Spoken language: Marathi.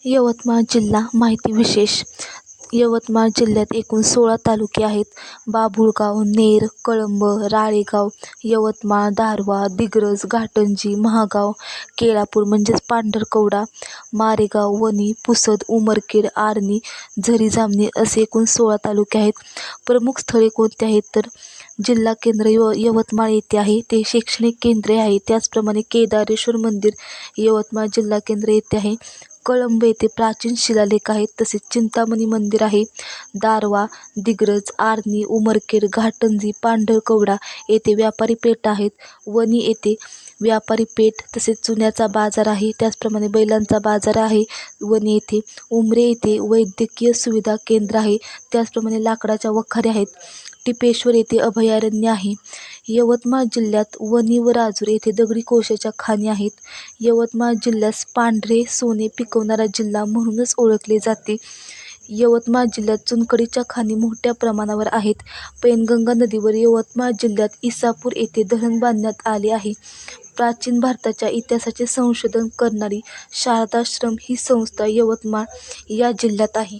यवतमाळ जिल्हा माहिती विशेष. यवतमाळ जिल्ह्यात एकूण 16 तालुके आहेत. बाभुळगाव, नेर, कळंब, राळेगाव, यवतमाळ, दारव्हा, दिग्रस, घाटंजी, महागाव, केळापूर म्हणजेच पांढरकवडा, मारेगाव, वणी, पुसद, उमरखेड, आर्णी, झरी जामणी असे एकूण 16 तालुके आहेत. प्रमुख स्थळे कोणती आहेत तर जिल्हा केंद्र यवतमाळ येथे आहे, ते शैक्षणिक केंद्रे आहे. त्याचप्रमाणे केदारेश्वर मंदिर यवतमाळ जिल्हा केंद्र येथे आहे. कळंब येथे प्राचीन शिलालेख आहेत. तसेच चिंतामणी मंदिर आहे. दारव्हा, दिग्रस, आर्णी, उमरखेड, घाटंजी, पांढरकवडा येथे व्यापारी पेठ आहेत. वणी येथे व्यापारी पेठ तसेच चुन्याचा बाजार आहे. त्याचप्रमाणे बैलांचा बाजार आहे वणी येथे. उमरे येथे वैद्यकीय सुविधा केंद्र आहे. त्याचप्रमाणे लाकडाच्या वखारी आहेत. टिपेश्वर येथे अभयारण्य आहे. यवतमाळ जिल्ह्यात वणी व राजूर येथे दगडी कोळशाच्या खाणी आहेत. यवतमाळ जिल्ह्यास पांढरे सोने पिकवणारा जिल्हा म्हणूनच ओळखले जाते. यवतमाळ जिल्ह्यात चुनखडीच्या खाणी मोठ्या प्रमाणावर आहेत. पैनगंगा नदीवर यवतमाळ जिल्ह्यात इसापूर येथे धरण बांधण्यात आले आहे. प्राचीन भारताच्या इतिहासाचे संशोधन करणारी शारदाश्रम ही संस्था यवतमाळ या जिल्ह्यात आहे.